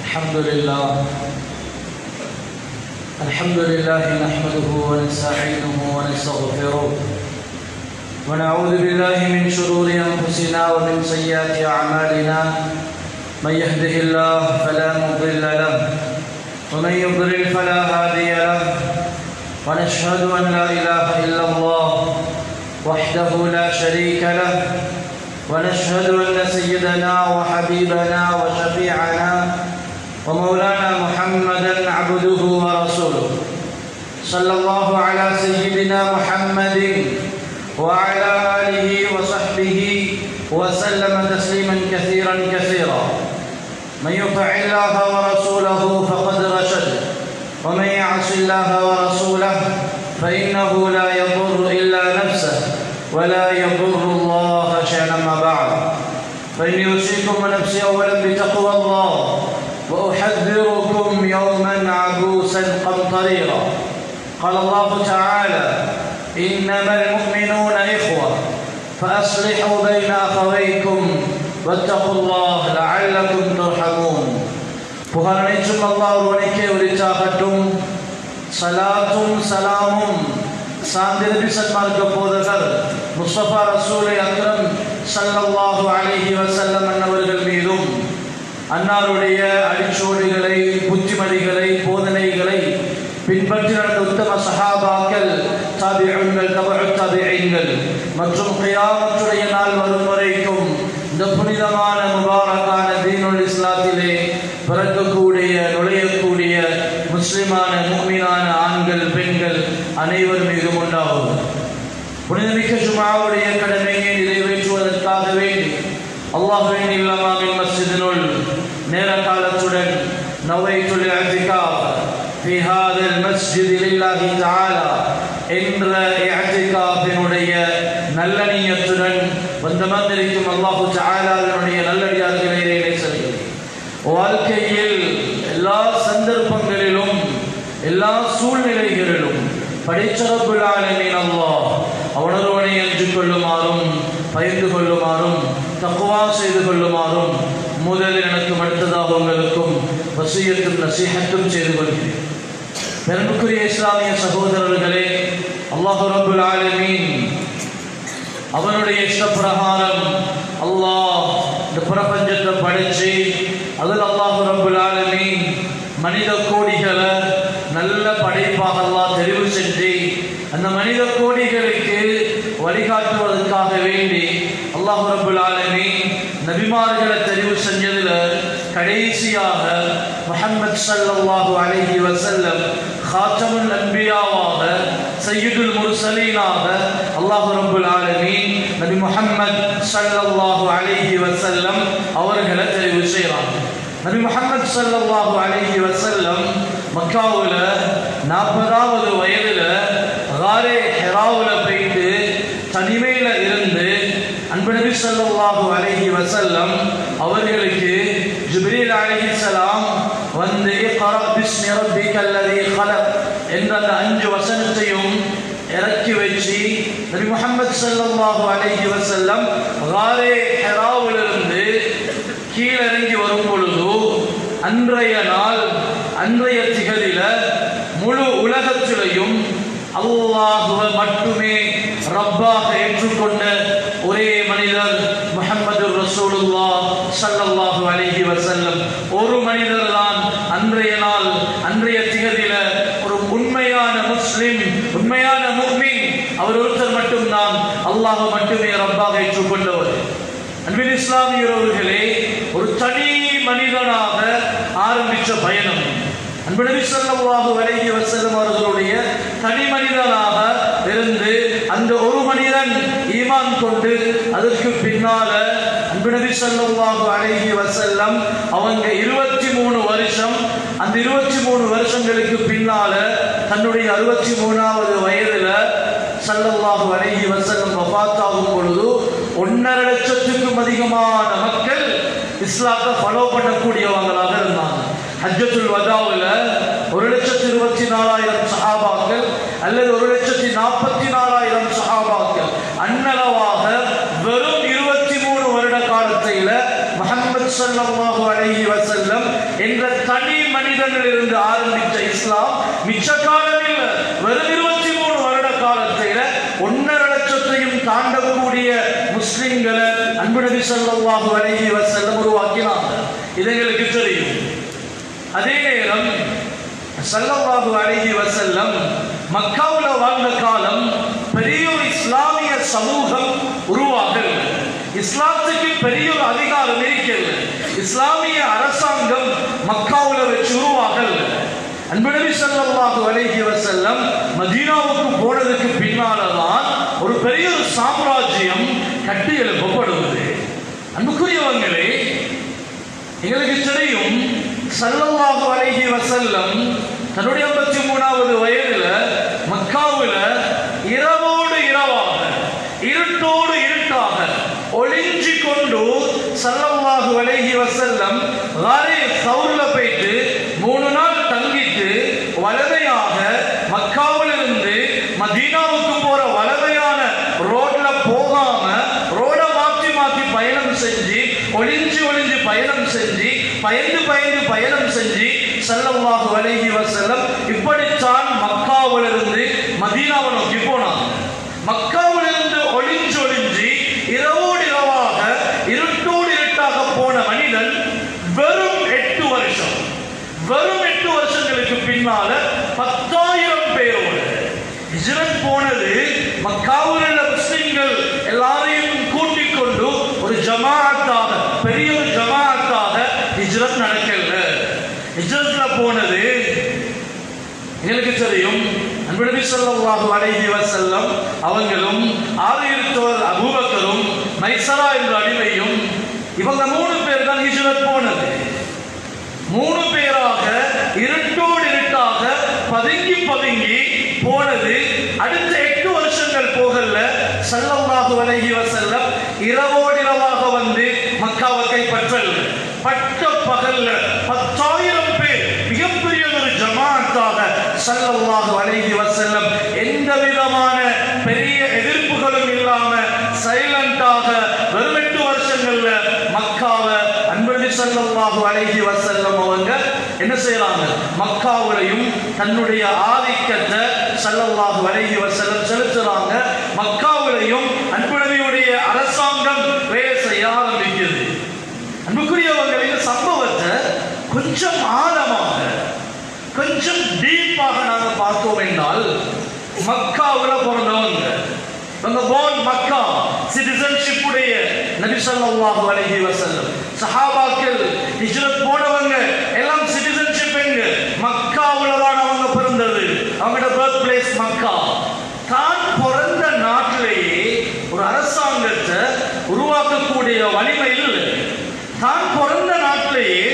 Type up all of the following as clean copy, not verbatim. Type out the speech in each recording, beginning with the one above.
الحمد لله نحمده ونستعينه ونستغفره ونعوذ بالله من شرور أنفسنا ومن سيئات أعمالنا من يهده الله فلا مضل له ومن يضلل فلا هادي له ونشهد أن لا إله إلا الله وحده لا شريك له ونشهد أن سيدنا وحبيبنا وشفيعنا ومولانا محمدا عبده ورسوله صلى الله على سيدنا محمد وعلى آله وصحبه وسلم تسليما كثيرا كثيرا من يطع الله ورسوله فقد رشد ومن يعص الله ورسوله فإنه لا يضر إلا نفسه ولا يضر الله شيئا ما بعد فإني أوصيكم ونفسي أولا بتقوى الله وأحذركم يوما عبوسا قمطريرا قال الله تعالى إنما المؤمنون إخوة فأصلحوا بين أخويكم واتقوا الله لعلكم ترحمون புகழ் அனைத்தும் அல்லாஹ் ஒருவனுக்கே உரித்தாகட்டும். சலாத்தும் சலாமும் சாந்திரபி சன்மார்க்க போதகர் முஸ்தபா ரசூல் அக்ரம் ஸல்லல்லாஹு அலைஹி வஸல்லம் அன்னவர்கள் மீதும் அன்னாருடைய அடிச்சோடுகளை புத்திமதிகளை போதனைகளை பின்பற்றி நடந்த உத்தம சஹாபாக்கள் தாபிஊன்கள் தபஉ தாபிஈன்கள் மற்றும் கியாமத்துடைய நாள் வரும் வரைக்கும் இந்த புனிதமான முபாரக்கான தீனுல் இஸ்லாத்திலே பிறக்கக்கூடிய நுழையக்கூடிய முஸ்லிமான முஃமினான ஆண்கள் பெண்கள் அனைவர் மீதும் உண்டாகும். புனிதமிக்க ஜும்ஆவுடைய கடமையை நிறைவேற்றுவதற்காக வேண்டி அல்லாஹ்வின் இல்லமாமின் மஸ்ஜிதினுள் நேர காலத்துடன் நவைத்துல் இஅ்திகாஃப் في هذا المسجد لله تعالى என்ற இஅ்திகாஃபினுடைய நல்லனியத்துடன் வந்தமர்ந்திருக்கும் அல்லாஹ் தஆலாவினுடைய நல்லடியார்களே நேசர்களே, வாழ்க்கையில் எல்லா சந்தர்ப்பங்களிலும் எல்லா சூழ்நிலைகளிலும் படைத்த ரப்புல் ஆலமீன் அல்லாஹ் அவனொருவனை அஞ்சிக் கொள்ளுமாறும் பயந்து கொள்ளுமாறும் தக்வா செய்து கொள்ளுமாறும் முதலில் எனக்கும் அடுத்ததாக உங்களுக்கும் வசியத்தும் நசீஹத்தும் செய்து கொள்கிறேன். பெருமைக்குரிய இஸ்லாமிய சகோதரர்களே, அல்லாஹ் ரப்புல் ஆலமீன் அவனுடைய இஷ்டப்பிரகாரம் அல்லாஹ் இந்த பிரபஞ்சத்தை படைச்சு அதில் அல்லாஹ் ரப்புல் ஆலமீன் மனித கோடிகளை நல்ல படைப்பாக அல்லாஹ் தெரிவு செஞ்சு அந்த மனித கோடிகளுக்கு வழிகாட்டுவதற்காக வேண்டி அல்லாஹ் ரப்புல் ஆலமீன் நபிமார்களை தெரிவு செஞ்சதுல கடைசியாக முஹம்மது ஸல்லல்லாஹு அலைஹி வஸல்லம் காத்தமுல் அன்பியாவாக சய்யிதுல் முர்சலீனாக அல்லாஹ் ரப்புல் ஆலமீன் நபி முஹம்மது ஸல்லல்லாஹு அலைஹி வஸல்லம் அவர்களை தெரிவு செய்கிறாங்க. நபி முஹம்மது ஸல்லல்லாஹு அலைஹி வஸல்லம் மக்காவுல 40வது வயதுல காரே ஹிராவுல போயிட்டு தனிமையில இருந்து அன்பு நபி ஸல்லல்லாஹு அலைஹி வஸல்லம் அவர்களுக்கு ஜிப்ரீல் அலைஹிஸ்ஸலாம் வந்து இக்ரா பிஸ்மி ரப்பிக்கல் லதீ خلق என்ற அந்த 5 வசனத்தையும் இறக்கி வச்சு நபி முஹம்மது ஸல்லல்லாஹு அலைஹி வஸல்லம் காரே ஹிராவிலிருந்து கீழே இறங்கி வரும் பொழுது அன்றைய நாள் அன்றைய திகதில முழு உலகத்திலையும் அல்லாஹ்வை மட்டுமே ரப்பாக ஏற்றுக்கொண்ட ஒரே மனிதர் முஹம்மது ரசூலுல்லாஹ் ஸல்லல்லாஹு அலைஹி வஸல்லம். ஒரு மனிதர் தான் அன்றைய நாள் அன்றைய திகதில ஒரு உண்மையான முஸ்லிம் உண்மையான முஃமின், அவர் ஒருத்தர் மட்டும்தான் அல்லாஹ்வை மட்டுமே ரப்பாக ஏற்றுக்கொண்டவர். அன்பின் இஸ்லாமியர்களே, ஒரு தனி மனிதனாக ஆரம்பித்த பயணம் அன்பு நபி ஸல்லல்லாஹு அலைஹி வஸல்லம் அவர்களுடைய தனி மனிதனாக இருந்து அந்த ஒரு மனிதன் ஈமான் கொண்டு அதற்கு பின்னால அன்பு நபி ஸல்லல்லாஹு அலைஹி வஸல்லம் அவங்க 23 வருஷம் அந்த 23 வருஷங்களுக்கு பின்னால தன்னுடைய 63வது வயதுல ஸல்லல்லாஹு அலைஹி வஸல்லம் வஃபாத்தாகும் பொழுது 1.5 லட்சத்துக்கும் அதிகமான மக்கள் இஸ்லாத்தை ஃபாலோ பண்ணக்கூடியவங்களாக இருந்தாங்க. ஹஜ்ஜத்துல் வதாவுல 1,24,000 சஹாபாக்கள் அல்லது 1,44,000 சஹாபாக்கள் அன்னளவாக வெறும் 23 வருட காலத்தில முஹம்மது முஹம்மது ஸல்லல்லாஹு அலைஹி வஸல்லம் என்ற தனி மனிதனிலிருந்து ஆரம்பித்த இஸ்லாம் மிச்ச காலம் இல்ல, வெறும் 23 வருட காலத்தில 1.5 லட்சத்தையும் தாண்டக்கூடிய முஸ்லிம்களை அன்பு நபி ஸல்லல்லாஹு அலைஹி வஸல்லம் உருவாக்கினாங்க. இது எங்களுக்கு தெரியும். அதே நேரம் ஸல்லல்லாஹு அலைஹி வஸல்லம் மக்காவுல வாழ்ந்த காலம் பெரிய ஒரு இஸ்லாமிய சமூகம் உருவாகல. இஸ்லாத்துக்கு பெரிய ஒரு அதிகாரம் இருக்கிறது. இஸ்லாமிய அரசாங்கம் மக்காவுல வச்சு உருவாகல. அன்பு நபி ஸல்லல்லாஹு அலைஹி வஸல்லம் மதீனாவுக்கு போனதுக்கு பின்னால்தான் ஒரு பெரிய ஒரு சாம்ராஜ்யம் கட்டி எழுப்பப்படுவது. அன்புக்குரியவங்களே, எங்களுக்கு தெரியும் ஸல்லல்லாஹு அலைஹி வஸல்லம் தன்னுடைய 53வது வயதுல மக்காவுல இரவோடு இரவாக இருட்டோடு இருட்டாக ஒளிஞ்சு கொண்டு ஸல்லல்லாஹு அலைஹி வஸல்லம் காரே சௌர்ல போயிட்டு 3 நாள் தங்கிட்டு வலதையாக மக்காவிலிருந்து மதீனாவுக்கு போற வலதையான ரோட்ல போகாம ரோட மாற்றி மாற்றி பயணம் செஞ்சு ஒளிஞ்சு ஒளிஞ்சு பயணம் செஞ்சு பயணம் செஞ்சு ஸல்லல்லாஹு அலைஹி வஸல்லம் இப்படித்தான் மக்காவிலிருந்து மதீனாவை நோக்கி போனாங்க. மக்காவிலிருந்து ஒளிஞ்சு ஒளிஞ்சு இரவோடு இரவாக இருட்டோடு இருட்டாக போன மனிதன் வெறும் 8 வருஷங்களுக்கு பின்னால 10,000 பேரோடு ஹிஜ்ரத் போனது. மக்காவில் உள்ள முஸ்லிம்கள் எல்லாரையும் கூட்டிக் கொண்டு ஒரு ஜமாஅத்தாக, பெரிய ஒரு ஜமாஅத்தாக ஹிஜ்ரத் நடக்கல. ஹிஜ்ரத்ல போனது எங்களுக்கு தெரியும். அன்பு நபி ஸல்லல்லாஹு அலைஹி வஸல்லம் அவங்களும் ஆரியத்தோர் அபூபக்கரும் மைசரா என்ற அடிமையும் இவங்க 3 பேர் தான் ஹிஜ்ரத் போனது. 3 பேராக இருட்டோடு இருட்டாக பதுங்கி போனது. அடுத்த 8 வருஷங்கள் போகல ஸல்லல்லாஹு அலைஹி வஸல்லம் இரவோடு இரவாக வந்து மக்காவை கைப்பற்றல். பட்ட பகல்ல 10,000 பேர் மிகப்பெரிய ஒரு ஜமாஅத்தாக ஸல்லல்லாஹு அலைஹி வஸல்லம் எந்த விதமான பெரிய எதிர்ப்புகளும் இல்லாம சைலண்டாக வெறும் 8 வருஷங்கள்ல மக்காவை அன்பு நபி ஸல்லல்லாஹு அலைஹி வஸல்லம் அவங்க என்ன செய்யறாங்க? மக்காவுலையும் தன்னுடைய ஆதிக்கத்தை ஸல்லல்லாஹு அலைஹி வஸல்லம் செலுத்துறாங்க. மக்காவுலையும் அன்பு நபியுடைய அரசாங்கம் வேலை செய்ய ஆரம்பிக்குது. அன்புக்குரியவங்க, இந்த சம்பவத்தை கொஞ்சம் ஆழமாக, கொஞ்சம் டீப்பாக நாங்க பார்த்தோம் என்றால், மக்காவுல பிறந்தவங்க, born மக்கா, சிட்டிசன்ஷிப் உடைய நபி ஸல்லல்லாஹு அலைஹி வஸல்லம், சஹாபாக்கள் ஹிஜ்ரத் போனவங்க எல்லாம் சிட்டிசன்ஷிப் எங்க மக்காவுல தான் அவங்க பிறந்தது. அவங்களோட பர்த் பிளேஸ் மக்கா. தான் பிறந்த நாட்டிலேயே ஒரு அரசாங்கத்தை உருவாக்கக்கூடிய வலிமை இல்லை. தான் பிறந்த நாட்டிலேயே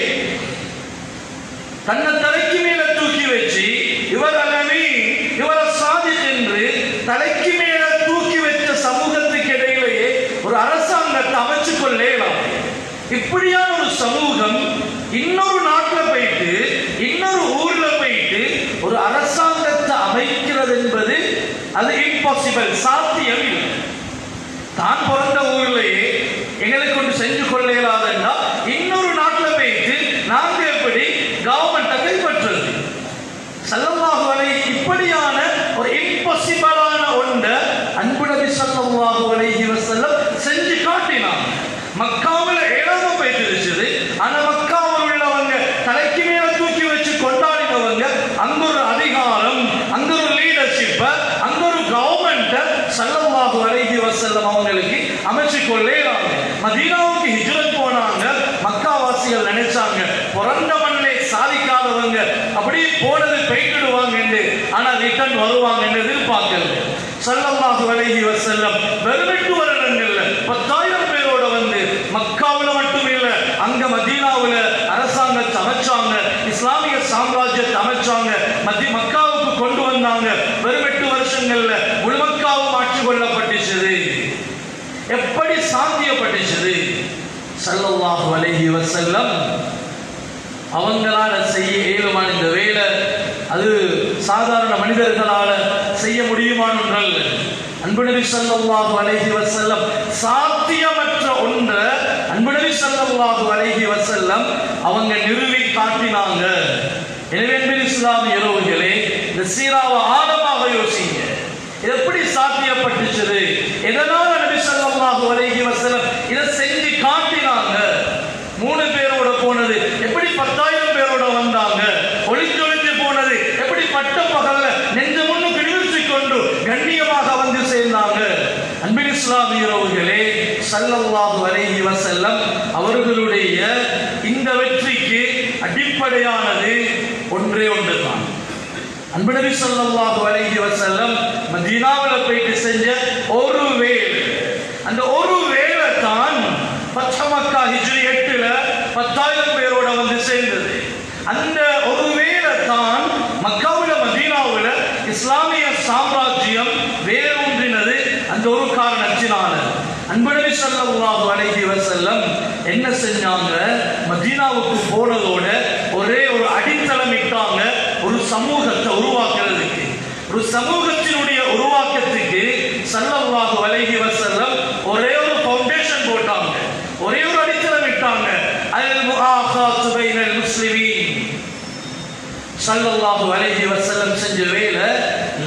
தன்னை தலைக்கு மேல தூக்கி வச்சு இவர் அலமி இவர சாதிக் என்று தலைக்கு மேல தூக்கி வச்ச சமூகத்துக்கு இடையிலேயே ஒரு அரசாங்கத்தை அமைச்சு கொள்ளலாம். இப்படியான ஒரு சமூகம் இன்னொரு நாட்டில் போயிட்டு இன்னொரு ஊர்ல போயிட்டு ஒரு அரசாங்கத்தை அமைக்கிறது என்பது அது இம்பாசிபிள், சாத்தியம் இல்லை. தான் பிறந்த ஊர்லயே எங்களுக்கு ஒன்று செஞ்சு கொள்ள இயலாதுன்னா இன்னொரு நாட்டில் போயிட்டு நாங்க எப்படி கவர்மெண்ட்டை கைப்பற்றுறது? ஸல்லல்லாஹு அலைஹி இப்படியான ஒரு இம்பாசிபிளான ஒன்றை அன்பு நபி ஸல்லல்லாஹு அலைஹி வஸல்லம் செஞ்சு காட்டினாங்க. மக்காவில் ஏழாம போயிட்டு இருந்துச்சு. ஆனா மக்காவில் உள்ளவங்க தலைக்கு மேல தூக்கி வச்சு கொண்டாடினவங்க அங்க ஒரு அதிகாரம், அங்க ஒரு லீடர்ஷிப்ப, அங்க ஒரு கவர்மெண்ட்டை ஸல்லல்லாஹு அலைஹி வஸல்லம் அவங்களுக்கு அமைச்சு கொள்ளேறாங்க. மதீனாவுக்கு ஹிஜ்ரத் போனாங்க. மக்காவாசிகள் நினைச்சாங்க பிறந்த மண்ணிலே சாதிக்காதவங்க அப்படியே போனது போயிட்டுடுவாங்க என்று, ஆனா ரிட்டர்ன் வருவாங்க என்று எதிர்பார்க்கல. ஸல்லல்லாஹு அலைஹி வஸல்லம் வெறும் 8 வருடங்கள்ல 10,000 பேரோட வந்து மக்காவுல மட்டும் இல்ல, அங்க மதீனாவுல அரசாங்கத்தை அமைச்சாங்க, இஸ்லாமிய சாம்ராஜ்யத்தை அமைச்சாங்க, மக்காவுக்கு கொண்டு வந்தாங்க. வெறும் 8 வருஷங்கள்ல முழு மக்காவும் ஆட்சி கொள்ளப்பட்டுச்சு. எப்படி சாத்தியப்பட்டுச்சு? ஸல்லல்லாஹு அலைஹி வஸல்லம் அவங்களால செய்ய இயலுமான இந்த வேலை அது சாதாரண மனிதர்களால செய்ய முடியுமானொன்றல். அன்பு நபி ஸல்லல்லாஹு அலைஹி வஸல்லம் சாத்தியமற்ற ஒன்றை அன்பு நபி ஸல்லல்லாஹு அலைஹி அவங்க நிறுவி காட்டினாங்க. எனவே இஸ்லாமிய உறவுகளே, இந்த சீராவை ஆழமாக யோசிங்க. எப்படி சாத்தியப்பட்டுச்சது? எதனால நபி ஸல்லல்லாஹு அலைஹி வஸல்லம் இதை செஞ்சு காட்டினாங்க? 3 பேரோட போனது எப்படி 10,000 பேரோட வந்தாங்க? ஒளிஞ்சொளிஞ்சு போனது எப்படி பட்ட பகல்ல நெஞ்ச முன்னுக்கு நிறுத்தி கொண்டு கண்ணியமாக வந்து சேர்ந்தாங்க? அன்பின் இஸ்லாமிய உறவுகளே, ஸல்லல்லாஹு அலைஹி வஸல்லம் அவர்களுடைய இந்த வெற்றிக்கு அடிப்படையானது ஒன்றே ஒன்றுதான். அன்பு நபி ஸல்லல்லாஹு அலைஹி வஸல்லம் மதீனாவில் போயிட்டு செஞ்ச ஒரு வேலை, அந்த ஒரு வேலை தான் ஃபத்ஹ் மக்கா ஹிஜ்ரி 8ல 10,000 பேரோட வந்து சேர்ந்தது. அந்த ஒரு வேலை தான் மக்காவுல மதீனாவுல இஸ்லாமிய சாம்ராஜ்யம் வேரூன்றினது. அந்த ஒரு காரணத்தினால அன்பு நபி ஸல்லல்லாஹு அலைஹி வஸல்லம் என்ன செஞ்சாங்க? மதீனாவுக்கு போனதோட ஒரே ஒரு அடித்தளம் இட்டாங்க, ஒரு சமூகத்தை உருவாக்குறதுக்கு. ஒரு சமூகத்தினுடைய உருவாக்கத்துக்கு ஸல்லல்லாஹு அலைஹி வஸல்லம் ஒரே ஒரு ஃபவுண்டேஷன் போட்டாங்க, ஒரே ஒரு அடித்தளம் இட்டாங்க. அல் முஆகாத்து பைனல் முஸ்லிமீன். ஸல்லல்லாஹு அலைஹி வஸல்லம் செஞ்ச வேலை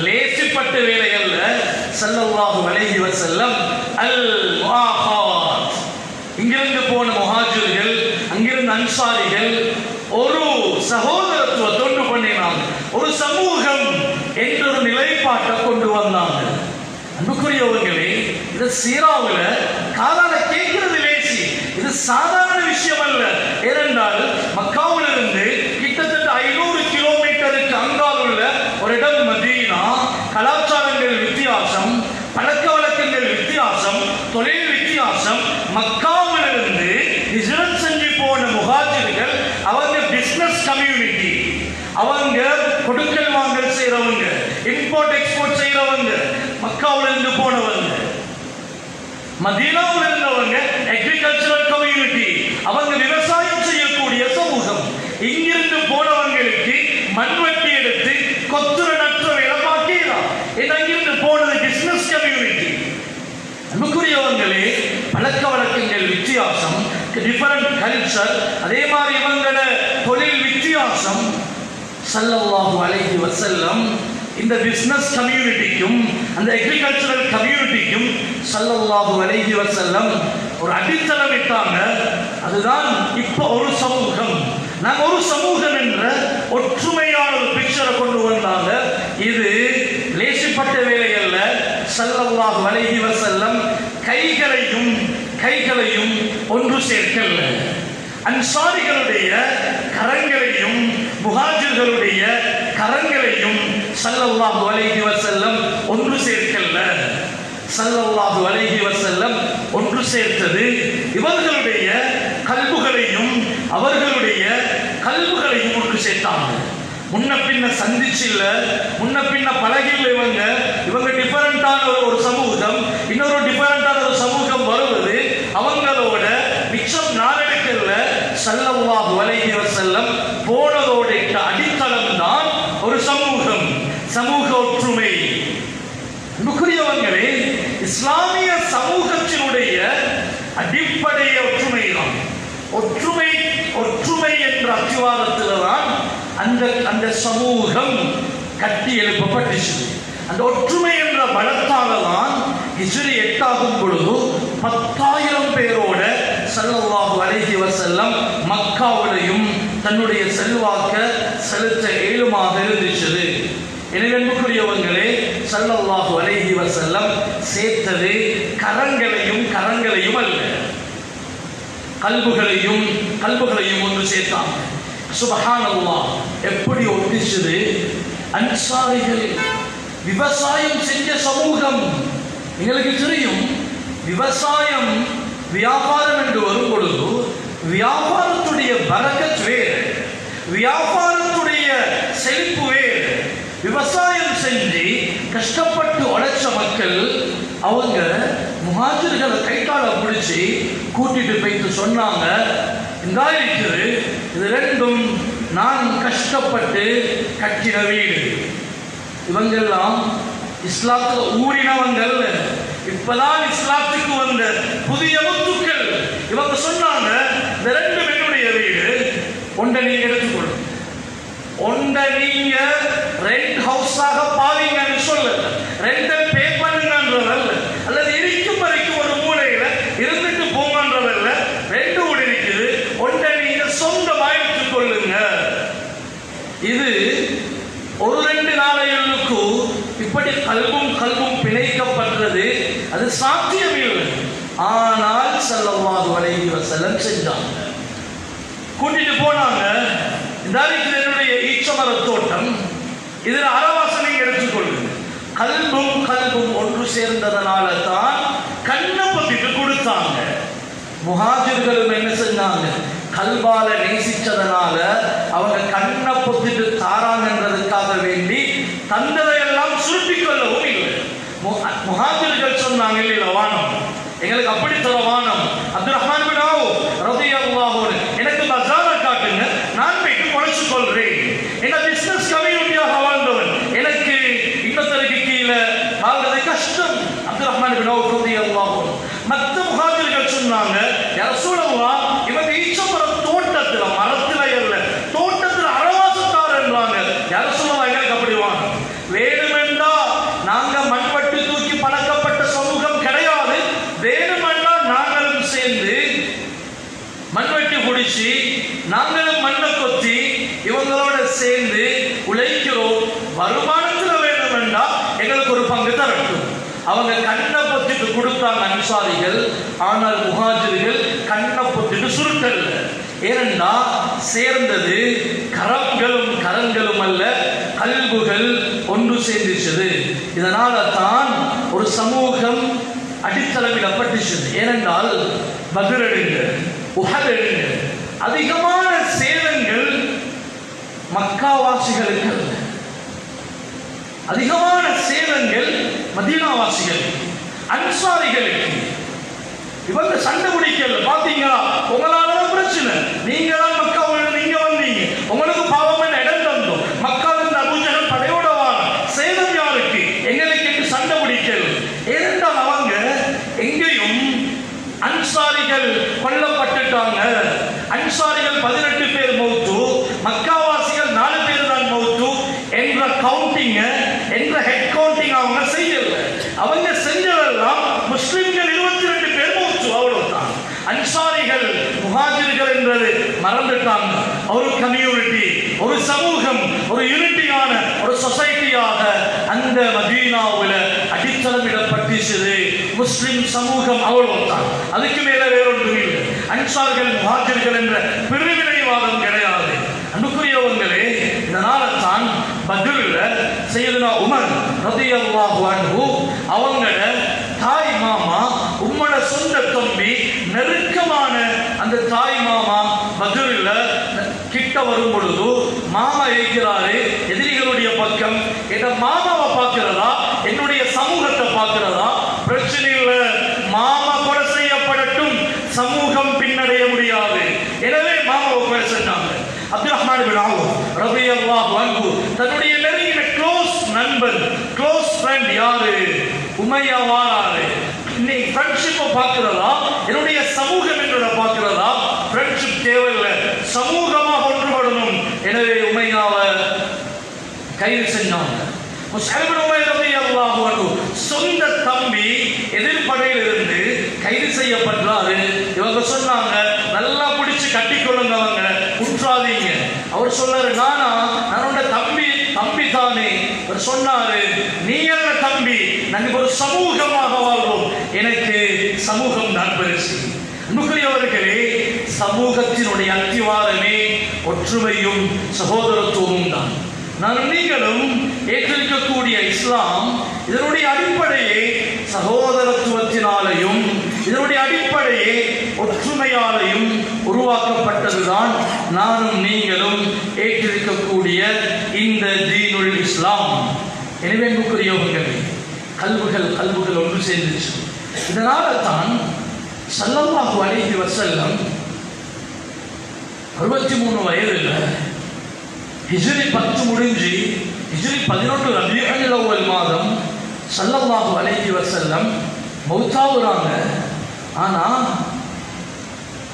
லேசிப்பட்ட வேலை அல்ல. ஸல்லல்லாஹு அலைஹி வஸல்லம் அல் முஆகாத், இங்கிருந்து போன முஹாஜிர்கள், அங்கிருந்து அன்சாரிகள் ஒரு சகோதரத்துவ தொண்டு பண்ணினாங்க, ஒரு சமூகம் என்ற ஒரு நிலைப்பாட்டை கொண்டு வந்தாங்க. அன்புக்குரியவர்களே, இது சீராவுல காதால கேட்கிறது லேசி, இது சாதாரண விஷயம் அல்ல. ஏனென்றால் மக்காவிலிருந்து கிட்டத்தட்ட 500 கிலோமீட்டருக்கு அங்கால் உள்ள ஒரு இடம் மதீனா. கலாச்சாரங்கள் வித்தியாசம், பழக்க வழக்கங்கள் வித்தியாசம், தொழில் வித்தியாசம். மக்காவிலிருந்து ஹிஜ்ரத் செஞ்சு போன முஹாஜிர்கள் அவங்க பிசினஸ் கம்யூனிட்டி, அவங்க கொடுக்கல் வாங்கல் செய்யறவங்க, இம்போர்ட் எக்ஸ்போர்ட் செய்யறவங்க, மக்காவுல இருந்து போனவங்க. மதீனாவுல இருந்தவங்க அக்ரிகல்ச்சரல் கம்யூனிட்டி, அவங்க விவசாயம் செய்யக்கூடிய சமூகம். இங்கிருந்து போனவங்களுக்கு மண்வெட்டி எடுத்து கொத்துர நற்ற வேலை பார்க்கலாம். இங்கிருந்து போனது பிசினஸ் கம்யூனிட்டி. அன்புக்குரியவங்களே, பழக்க வழக்கங்கள் வித்தியாசம், டிஃபரண்ட் கல்ச்சர், அதே மாதிரி இவங்களோட தொழில் வித்தியாசம். ஸல்லல்லாஹு அலைஹி வஸல்லம் இந்த பிசினஸ் கம்யூனிட்டிக்கும் அந்த அக்ரிகல்ச்சரல் கம்யூனிட்டிக்கும் ஸல்லல்லாஹு அலைஹி வஸல்லம் ஒரு அடித்தளம் இட்டாங்க. அதுதான் இப்போ ஒரு சமூகம். நாங்க ஒரு சமூகம் என்ற ஒற்றுமையான ஒரு பிக்சரை கொண்டு வந்தாங்க. இது லேசிப்பட்ட வேலைகள்ல ஸல்லல்லாஹு அலைஹி வஸல்லம் கைகளையும் ஒன்று சேர்க்கல. அன்சாரிகளுடைய கரங்களையும் முஹாஜிர்களுடைய கரங்களையும் ஸல்லல்லாஹு அலைஹி வஸல்லம் ஒன்று சேர்க்கல. ஸல்லல்லாஹு அலைஹி வஸல்லம் ஒன்று சேர்த்தது இவர்களுடைய கல்புகளையும் அவர்களுடைய கல்புகளையும் ஒன்று சேர்த்தாங்க. முன்ன பின்ன சந்திச்சில்ல, முன்ன பின்ன பழகில்ல. இவங்க டிஃபரண்டான ஒரு சமூகம், இன்னொரு டிஃபரண்டான ஒரு சமூகம் வருவது அவங்களோட மிச்சம் நாளெடுக்கல்ல. ஸல்லல்லாஹு அலைஹி வஸல்லம் போனதோட அடித்தளம் தான் ஒரு சமூகம், சமூக ஒற்றுமை. அன்புக்குரியவங்களே, இஸ்லாமிய சமூகத்தினுடைய அடிப்படை ஒற்றுமை தான். ஒற்றுமை என்ற அத்திவாரத்தில் தான் அந்த சமூகம் கட்டி எழுப்பப்பட்டுச்சு. அந்த ஒற்றுமை என்ற பலத்தால தான் ஹிஜ்ரி 8 ஆகும் பொழுது 10,000 பேரோட ஸல்லல்லாஹு அலைஹி வஸல்லம் மக்காவிலையும் தன்னுடைய செல்வாக்க செலுத்த ஏழுமாக இருந்துச்சு. எனவே அன்புக்குரியவங்களே, ஸல்லல்லாஹு அலைஹி வஸல்லம் சேர்த்தது கரங்களையும் அல்ல, கல்புகளையும் ஒன்று சேர்த்தாங்க. சுப்ஹானல்லாஹ், எப்படி ஒட்டிச்சது! அன்சாரிகள் விவசாயம் செஞ்ச சமூகம். எங்களுக்கு தெரியும், விவசாயம் வியாபாரம் என்று வரும் பொழுது வியாபாரத்துடைய பரக்கத் வேறு, வியாபாரத்துடைய செழிப்பு வேறு. விவசாயம் செஞ்சு கஷ்டப்பட்டு உழைச்ச மக்கள் அவங்க முஹாஜிர்களை கைட்டால பிடிச்சி கூட்டிட்டு போயிட்டு சொன்னாங்க, இந்த இருக்குது இது ரெண்டும் நான் கஷ்டப்பட்டு கட்டின வீடு. இவங்கெல்லாம் இஸ்லாத்துல ஊறினவங்கள், இப்பதான் இஸ்லாத்துக்கு வந்த புதிய முத்துக்கள். இவங்க சொன்னாங்க, இந்த ரெண்டும் என்னுடைய வீடு, சாத்தியம் இல்லை. ஆனால் ஸல்லல்லாஹு அலைஹி வஸல்லம் செஞ்சாங்க. கூட்டிட்டு போனாங்க. இந்த என்னுடைய ஈச்சமர தோட்டம், இதில் அறவாசனை எடுத்துக்கொள்ளுங்க. கல்பும் ஒன்று சேர்ந்ததனால தான் கண்ணை பத்திட்டு கொடுத்தாங்க. முஹாஜிர்களும் என்ன செஞ்சாங்க? கல்பால நேசிச்சதனால அவங்க கண்ணை பொத்திட்டு தாராங்கன்றதுக்காக வேண்டி தந்ததையெல்லாம் சுருட்டி கொள்ளவும் இல்லை. முஹாஜிர்கள் சொன்னாங்க, இல்ல வானம், எங்களுக்கு அப்படி தர வானம். அப்துல் ரஹ்மான் பின் அவுஃப் ரலியல்லாஹு அன்ஹு, எனக்கு பஜார காட்டுங்க, நான் போயிட்டு குறைச்சு கொள்றேன். என்ன பிசினஸ் கம்யூனிட்டியாக வாழ்ந்தவன், எனக்கு இன்னொருத்தருக்கு கீழே வாழ்றது கஷ்டம். அப்துல் ரஹ்மான் பின் அவுஃப் ரலியல்லாஹு அன்ஹு. மற்ற முஹாஜிர்கள் சொன்னாங்க, யா ரசூலல்லாஹ், இவங்க ஈச்சமரம் தோட்டத்துல, மரத்துல இல்ல, தோட்டத்துல அறவாசத்தார் என்றாங்க. யா ரசூலல்லாஹ், எங்களுக்கு அப்படி வாங்க. வேணுமென்றா நாங்க மண்வெட்டி தூக்கி பழக்கப்பட்ட சமூகம் கிடையாது. வேணுமென்றா நாங்களும் சேர்ந்து மண்வெட்டி பிடிச்சி நாங்களும் மண்ணை கொத்தி இவங்களோட சேர்ந்து உழைக்கிறோம். வருமானத்தில் வேணுமென்றா எங்களுக்கு ஒரு பங்கு தரட்டும். அவங்க கண்ணை பொத்திட்டு கொடுத்தாங்க அன்சாரிகள். ஆனால் முஹாஜிர்கள் கண்ணை பொத்திட்டு சுருட்டல். ஏனென்றா சேர்ந்தது கரங்களும் அல்ல, கல்புகள் ஒன்று சேர்ந்துச்சது. இதனால தான் ஒரு சமூகம் அடித்தளமிடப்பட்டுச்சு. ஏனென்றால் பத்ர் எடுங்க, உஹத் எடுங்க, அதிகமான சேதங்கள் மக்காவாசிகளுக்கு அல்ல, அதிகமான சேதங்கள் மதீனாவாசிகளுக்கு, அன்சாரிகளுக்கு. இவங்க சண்டை பிடிக்கல. பாத்தீங்களா, உங்களால பிரச்சனை, நீங்க தான் மக்காவில் நீங்க வந்தீங்க, உங்களுக்கு பாவம் என்ன இடம் தந்தோம். மக்காவில் அபூஜஹல் படையோட வாங்க, சேதம் யாருக்கு? எங்களுக்கு என்று சண்டை பிடிக்கல. ஏனென்றால் அவங்க எங்கேயும் அன்சாரிகள் கொல்லப்பட்டுட்டாங்க. அன்சாரிகள் 18 பேர் மௌத்து, மக்காவாசிகள் 4 பேர் தான் மௌத்து என்ற கவுண்டிங், என்ற ஹெட் கவுண்டிங் அவங்க செய்யல. அவங்க செஞ்சதெல்லாம் முஸ்லிம்கள் 22 பேர் மௌத்து, அவ்வளவுதான். அன்சாரிகள் முஹாஜிர்கள் என்றது மறந்துட்டாங்க. ஒரு கம்யூனிட்டி, ஒரு சமூகம், ஒரு யூனிட்டியான ஒரு சொசைட்டியாக அந்த மதீனாவில் அடித்தளமிடப்பட்டுச்சு முஸ்லிம் சமூகம், அவ்வளவுதான். அதுக்கு மேல வேறொன்றும் இல்லை. அன்சார்கள் முஹாஜிர்கள் என்ற பிரிவினைவாதம் கிடையாது. அன்புக்குரியவங்களே, இதனால தான் பத்ர்ல சையதுனா உமர் ரலியல்லாஹு அன்ஹு அவங்களோட தாய் மாமா, உம்மோட சொந்த தம்பி, நெருக்கமான அந்த தாய் மாமா பத்ர்ல கிட்ட வரும் பொழுது மாமா இருக்கிறாரு எதிரிகளுடைய பக்கம். என் மாமாவை பார்க்கிறதா, என்னுடைய சமூகத்தை பார்க்கிறதா, பிரச்சனை இல்லை, மாமா கொலை செய்யப்படட்டும், சமூகம் பின்னடைய முடியாது. எனவே மாமாவை கொலை செஞ்சாங்க. அப்துல் ரஹ்மான் பின் அவுஃப் ரலியல்லாஹு அன்ஹு தன்னுடைய நெருங்கிய க்ளோஸ் நண்பன், க்ளோஸ் ஃப்ரெண்ட் யாரு? உமையா வாராரு. நீ ஃப்ரெண்ட்ஷிப்பை பார்க்கிறதா, என்னுடைய சமூகம் என்றதை பார்க்கிறதா? ஃப்ரெண்ட்ஷிப் தேவையில்லை, சமூகமாக ஒன்றுபடணும். எனவே உமையாவை கைது செஞ்சாங்க. சொந்த தம்பி எதிர்ப்படையில் இருந்து கைது செய்யப்பட்டாரு. இவங்க சொன்னாங்க, நல்லா பிடிச்சு கட்டிக்கொள்ளுங்க, அவங்க குற்றாதீங்க. அவர் சொன்னாரு, நானோட தம்பி தானே. அவர் சொன்னாரு, நீ என்ன தம்பி, நாங்கள் ஒரு சமூகமாக வாழ்வோம், எனக்கு சமூகம் தான் பெருசு. அன்புக்குரியவர்களே, சமூகத்தினுடைய அத்திவாரமே ஒற்றுமையும் சகோதரத்துவமும் தான். நான் நீங்களும் ஏற்றிருக்கக்கூடிய இஸ்லாம் இதனுடைய அடிப்படையே சகோதரத்துவத்தினாலையும் இதனுடைய அடிப்படையே ஒற்றுமையாலையும் உருவாக்கப்பட்டதுதான் நானும் நீங்களும் ஏற்றிருக்கக்கூடிய இந்த தீனுல் இஸ்லாம். எனவே அன்புக்குரியவர்களே, கல்புகள் ஒன்று சேர்ந்துச்சு. இதனால தான் ஸல்லல்லாஹு அலைஹி வஸல்லம் 63 வயதில் ஹிஜ்ரி 10 முடிஞ்சு ஹிஜ்ரி 11 ரபீஉல் அவ்வல் மாதம் ஸல்லல்லாஹு அலைஹி வஸல்லம் மௌத்தாவுறாங்க. ஆனால்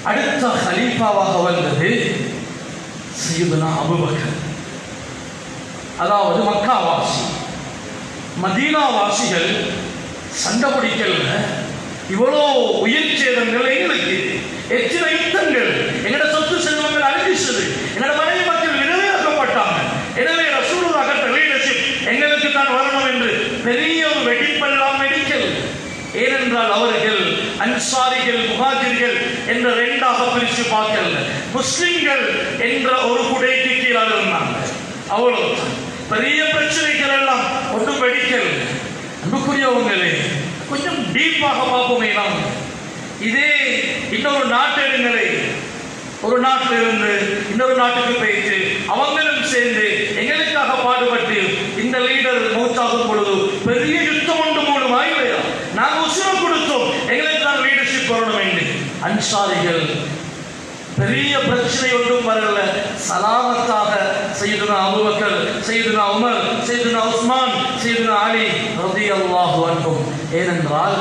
அடுத்த ஹலீஃபாவாக வந்தது சையதுனா அபூபக்கர். அதாவது மக்காவாசி, மதீனாவாசிகள் சண்டை பிடிக்கல. இவ்வளோ உயிர் சேதங்கள் எங்களுக்கு, எத்தனை யுத்தங்கள், எங்களோட சொத்து செல்வங்கள் அழிஞ்சிச்சது, எங்களோட மனைவி மக்கள் விதவையாக்கப்பட்டாங்க. எனவே ரசூலுல்லாஹ் லீடர்ஷிப் எங்களுக்கு தான் வரணும் என்று பெரிய ஒரு வெடிப்பெல்லாம் வெடிக்கல். ஏனென்றால் முஹாஜிர்கள் என்ற ரெண்டாக பிரிச்சு பார்க்கல. முஸ்லிம்கள் என்ற ஒரு குடைக்கு கீழே இருந்தாங்க. அவ்வளவுதான். பெரிய பிரச்சனைகள் எல்லாம் ஒன்றும் வெடிக்கல. அன்புக்குரியவங்களே, கொஞ்சம் டீப்பாக பார்ப்போமே. நாம் இதே இன்னொரு நாட்டெடுங்களை, ஒரு நாட்டில் இருந்து இன்னொரு நாட்டுக்கு போயிட்டு அவங்களும் சேர்ந்து எங்களுக்காக பாடுபட்டு இந்த லீடர் மூத்தாகும் பொழுது பெரிய யுத்தம் ஒன்று மூடுமா இல்லையா? நாங்கள் உசுரம் கொடுத்தோம், எங்களுக்கு தான் லீடர்ஷிப் வரணும் என்று. அன்சாரிகள் பெரிய பிரச்சனை ஒன்றும் வரல, சலாமத்தாக சையதுனா அபூபக்கர், சையதுனா உமர், சையதுனா உஸ்மான், சையதுனா அலி ரலியல்லாஹு அன்ஹும். ஏனென்றால்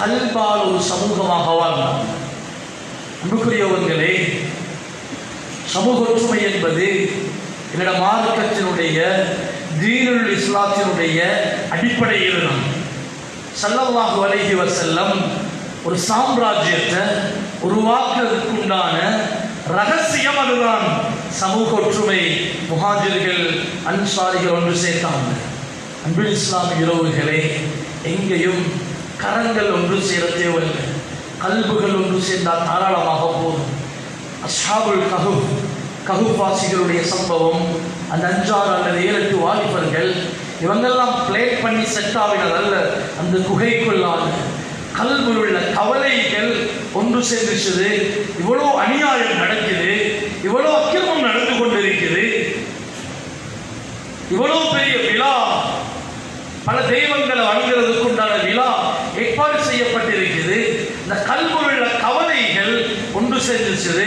கல்பால் ஒரு சமூகமாக வாழ்ந்தார். அன்புக்குரியவர்களே, சமூக ஒற்றுமை என்பது என்னோட மார்க்கத்தினுடைய தீனுல் இஸ்லாத்தினுடைய அடிப்படையில் தான். ஸல்லல்லாஹு அலைஹி வஸல்லம் ஒரு சாம்ராஜ்யத்தை உருவாக்குவதற்குண்டான ரகசியம் அதுதான். சமூக ஒற்றுமை. முஹாஜிர்கள் அன்சாரிகள் ஒன்று சேர்த்தாங்க. அன்பில் இஸ்லாமிய உறவுகளே, எங்கேயும் கரங்கள் ஒன்று சேர தேவையில்லை, கல்புகள் ஒன்று சேர்ந்தால் தாராளமாக போதும். அஸ்ஹாபுல் கஹுஃப், கஹுஃபாசிகளுடைய சம்பவம், அந்த 5 அல்லது 7 வாலிபர்கள் இவங்கெல்லாம் பிளேட் பண்ணி செட் ஆகினதல்ல, அந்த குகைக்குள்ளான கல்வியில் உள்ள கவலைகள் ஒன்று சேர்ந்துச்சது. இவ்வளோ அநியாயம் நடக்குது, இவ்வளோ அக்கிரமம் நடந்து கொண்டிருக்குது, இவ்வளோ பெரிய விழா, பல தெய்வங்களை வணங்குறதுக்கு உண்டான விழா ஏற்பாடு செய்யப்பட்டிருக்குது. இந்த கல்வியில் உள்ள கவலைகள் ஒன்று சேர்ந்துச்சது.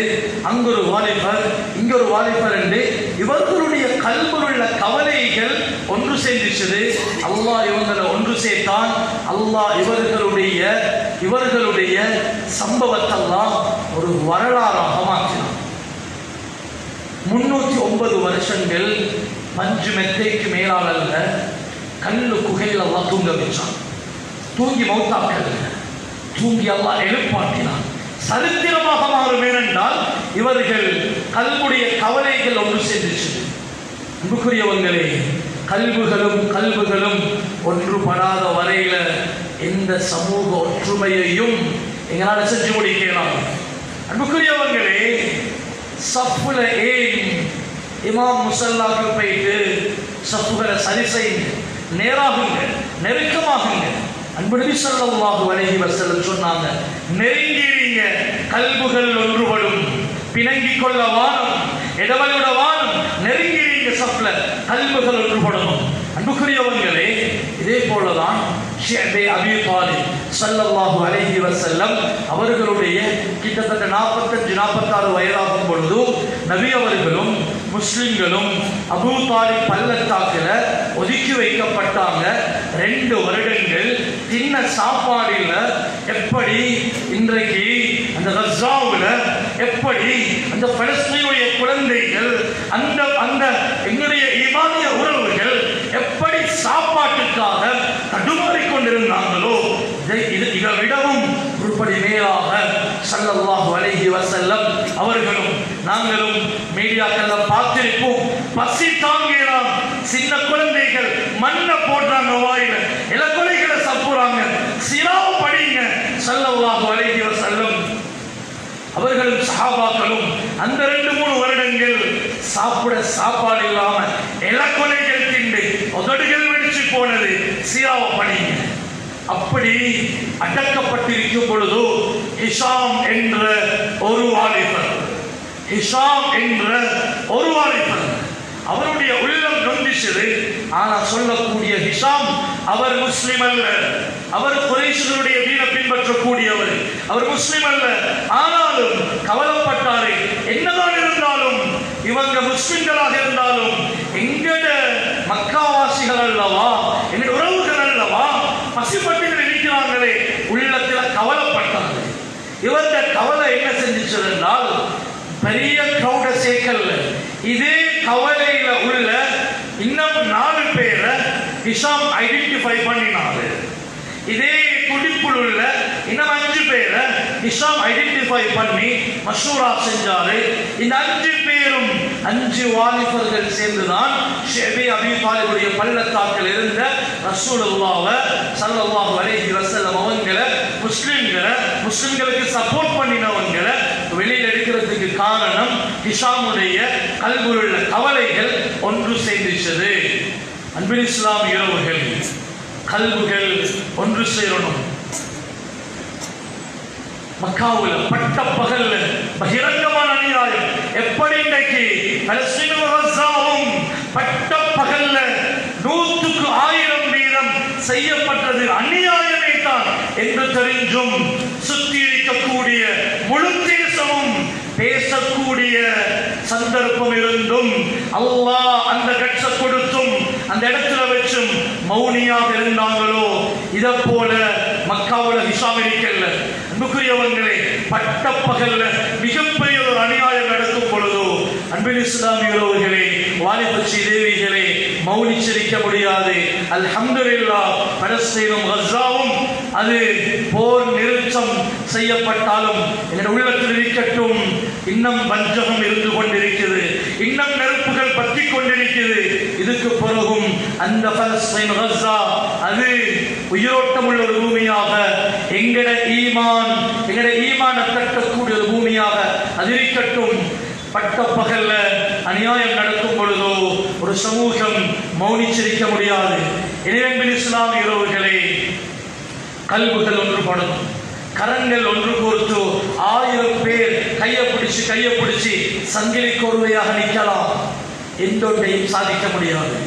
அங்கு ஒரு வாலிபர், இங்க ஒரு வாலிபர் என்று இவர்களுடைய கல்வியில் உள்ள கவலைகள் ஒன்று சேர்ந்துச்சது. அல்லாஹ் இவங்களை ஒன்று சேர்த்தான். அல்லாஹ் இவர்களுடைய சம்பவத்தெல்லாம் ஒரு வரலாறாக மாற்றினான். 309 வருஷங்கள் பஞ்சு மெத்தைக்கு மேலால் அல்ல, கல்லு குகையில் அல்லாஹ் தூங்க வச்சான். தூங்கி மௌத்தாக்கல், தூங்கி அல்லாஹ் எழுப்பாட்டினான். சரித்திரமாக மாறும். ஏனென்றால் இவர்கள் கல்புடைய கவலைகள் ஒன்று சேர்ந்துச்சு. அன்புக்குரியவங்களே, கல்புகளும் ஒன்றுபடாத வரையில எந்த சமூக ஒற்றுமையையும் எங்களால் செஞ்சு முடிக்கலாம். அன்புக்குரியவங்களே, சஃப்புல ஏன் இமாம் முசல்லாக்கு போயிட்டு சஃப்புகளை சரி செய்யுங்க, நேராகுங்க, நெருக்கமாகுங்க. அன்பு நபி ஸல்லல்லாஹு அலைஹி வஸல்லம் சொன்னாங்க, நெருங்கிறீங்க கல்புகள் ஒன்றுபடும், பிணங்கிக் கொள்ள வானம், இடவலுட வானம், நெருங்கிறீங்க சஃப்ல கல்புகள் ஒன்றுபடணும். அன்புக்குரியவங்களே, இதே போலதான் ஷிஅபே அபீ தாலிப் ஸல்லல்லாஹு அலைஹி வஸல்லம் அவர்களுடைய கிட்டத்தட்ட 45-46 வயதாகும் பொழுது நபி அவர்களும் முஸ்லிம்களும் அபூ தாலிப் பள்ளத்தாக்கில் ஒதுக்கி வைக்கப்பட்டாங்க. 2 வருடங்கள் தின்ன சாப்பாடில் எப்படி இன்றைக்கு அந்த கஸாவில் எப்படி அந்த பலஸ்தீனுடைய குழந்தைகள் அந்த எங்களுடைய ஈமானிய உறவுகள் எப்படி சாப்பாட்டுக்காக தடுமாறிக் கொண்டிருந்தாங்களோ, இதை விடவும் உருப்படி மேலாக ஸல்லல்லாஹு அலைஹி வஸல்லம் அவர்களும் நாங்களும் மீடியாக்கள்ல பார்த்திருப்போம். பசி தாங்கலாம், சின்ன குழந்தைகள் மண்ணை போடுறாங்க வாயில, இலக்கொலைகளை சப்புறாங்க, சிராவு படிங்க. ஸல்லல்லாஹு அலைஹி வஸல்லம் அவர்களும் சஹாபாக்களும் அந்த 2-3 வருடங்கள் சாப்பாடு இல்லாம இலக்கொலைகள் திண்டு உதடுகள் வெடிச்சு போனது. சிராவை படிங்க. அப்படி அடக்கப்பட்டிருக்கும் பொழுது ஹிஷாம் என்ற ஒரு வாலிபர் அவருடைய உள்ளம் நொந்திச்சது. ஆனா சொல்லக்கூடிய ஹிஷாம் அவர் முஸ்லிம் அல்ல, அவர் குறைஷிகளுடைய தீனை பின்பற்றக்கூடியவர், அவர் முஸ்லிம் அல்ல. ஆனாலும் கவலைப்பட்டாரு, என்னதான் இருந்தாலும் இவங்க முஸ்லிம்களாக இருந்தாலும் எங்கட மக்காவாசிகள் அல்லவா, எங்க உறவுகள் அல்லவா, பசிப்பட்டிகள் இருக்கிறாங்களே, உள்ளத்தில் கவலைப்பட்டாங்க. இவங்க கவலை என்ன செஞ்சிச்சு என்றால், பெரிய கிரௌட சேர்க்கல, இதே கவலையில உள்ள இன்னும் 4 பேரை ஹிஷாம் ஐடென்டிஃபை பண்ணினாரு. இதே துடிப்புள் உள்ள இன்னும் 5 பேரை ஹிஷாம் ஐடென்டிஃபை பண்ணி மஷூரா செஞ்சாரு. இந்த 5 பேரும் 5 வாலிபர்கள் சேர்ந்துதான் ஷேபி அபி தாலிபுடைய பள்ளத்தாக்கில் இருந்த ரசூலுல்லாஹ் ஸல்லல்லாஹு அலைஹி வஸல்லம் அவங்கள முஸ்லிம்களுக்கு சப்போர்ட் பண்ணினவங்கள வெளியில் எடுக்கிறதுக்கு காரணம் ஹிஷாமுடைய கல்வியில் உள்ள கவலைகள் ஒன்று சேர்ந்துச்சது. அன்பின் இஸ்லாம் இரவுகள் கல்புகள் ஒன்று சேரணும். மக்காவுல பட்ட பகல்ல பகிரங்கமான அநியாயம் எப்படி இன்றைக்கு பலஸ்தீனும் கஸாவும் பட்ட பகல்ல 100க்கு 1000 வீதம் செய்யப்பட்டது அநியாயமே தான் என்று தெரிஞ்சும் சுத்தி இருக்கக்கூடிய முழு தேசமும் பேசக்கூடிய சந்தர்ப்பம் இருந்தும் அல்லாஹ் அந்த கட்ச கொடுத்தும் அந்த இடத்துல வச்சும் மௌனியாக இருந்தாங்களோ இதை போல மக்காவுல ஹிஷாம் இருக்கல்ல. அன்புக்குரியவர்களே, பட்ட பகல்ல மிகப்பெரிய ஒரு அநியாயம் நடக்கும் பொழுதோ அன்பின் இஸ்லாமியர்களே, வாலிபச்சி தேவிகளே, மௌனிச்சிருக்க முடியாது. அல்ஹம்துலில்லாஹ் பலஸ்தீனும் கஸாவும் அது போர் நிறுத்தம் செய்யப்பட்டாலும் எங்கள் உள்ளத்தில் இருக்கட்டும். இன்னும் வஞ்சகம் இருந்து கொண்டிருக்கிறது, இன்னும் நெருப்புகள் பற்றி கொண்டிருக்கிறது. இதுக்கு பிறகும் அந்த பலஸ்தீன் கஸா அது உயிரோட்டம் உள்ள ஒரு பூமியாக எங்கட ஈமான் கட்டக்கூடிய ஒரு பூமியாக அது இருக்கட்டும். பட்ட பகல்ல அநியாயம் நடக்கும் பொழுதோ ஒரு சமூகம் மௌனிச்சிருக்க முடியாது. எனவே இஸ்லாமியர்களே, கல்புகள் ஒன்றுபடும், கரங்கள் ஒன்று கோர்த்து 1000 பேர் கையை பிடிச்சு சங்கிலி கோர்வையாக நிற்கலாம், எந்தொன்றையும் சாதிக்க முடியாது.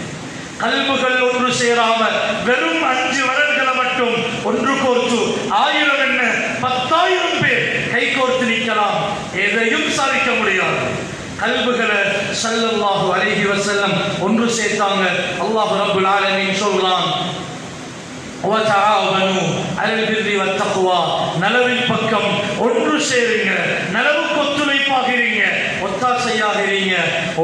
கல்புகள் ஒன்று சேராம வெறும் 5 விரல்களை மட்டும் ஒன்று கோர்த்து 1000 என்ன 10,000 பேர் கை கோர்த்து நிற்கலாம், எதையும் சாதிக்க முடியாது. கல்புகளை ஸல்லல்லாஹு அலைஹி வஸல்லம் ஒன்று சேர்த்தாங்க. அல்லாஹ் ரப்புல் ஆலமீன் சொல்றான், وَتَعَاوَنُوا عَلَى الْبِرِّ وَالتَّقْوَى நலவின் பக்கம் ஒன்று சேருங்க, நலவுக்கு ஒத்துழைப்பாகிறீங்க, ஒத்தாசையாகிறீங்க.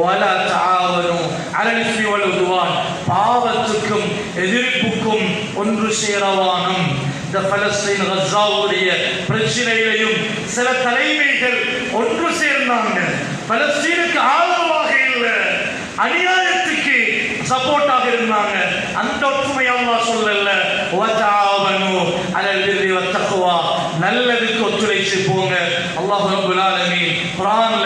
وَلَا تَعَاوَنُوا عَلَى الْإِثْمِ وَالْعُدْوَانِ பாவத்துக்கும் எதிர்ப்புக்கும் ஒன்று சேரவானம். இந்த பலஸ்தீன் கஸாவுடைய பிரச்சனையிலையும் சில தலைமைகள் ஒன்று சேர்ந்தாங்க. பலஸ்தீனுக்கு ஆதரவாக இல்லை, அநியாயத்துக்கு சப்போர்ட்டாக இருந்தாங்க. அந்த ஒற்றுமை அல்லாஹ் சொல்லல, வதஆவனு அலல் பிர்ரி வத்தக்வா நல்லதுக்கு ஒத்துழைச்சு போங்க. அல்லாஹ் ரப்பல் ஆலமீன் குர்ஆன்ல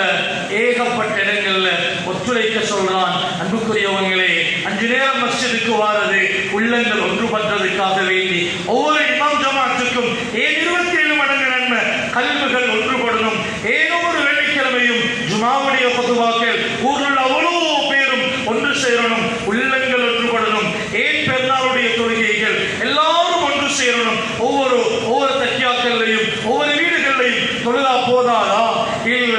ஏகப்பட்ட இடங்கள்ல ஒத்துழைக்க சொல்றான். அன்புக்குரியவங்களே, 5 நேரம் மஸ்ஜிதுக்கு வாரது உள்ளங்கள் ஒன்றுபட்டதுக்காக வேண்டி ஒவ்வொரு இமாம் ஜமாத்துக்கும் 27 மடங்கு நன்மை. கல்புகள் ஒன்றுபடணும். ஏதோ ஒரு வெள்ளிக்கிழமையும் ஜுமாவுடைய ஃபத்வாக்கள் ஊரில் அவ்வளவு பேரும் ஒன்று சேரணும், உள்ளங்கள் ஒன்றுபடணும். ஏன் பெருநாளுடைய தொழுகைகள் எல்லாரும் ஒன்று சேரணும். ஒவ்வொரு தக்கியாக்கள்லையும் ஒவ்வொரு வீடுகள்லையும் தொழுதா போதாதா? இல்ல,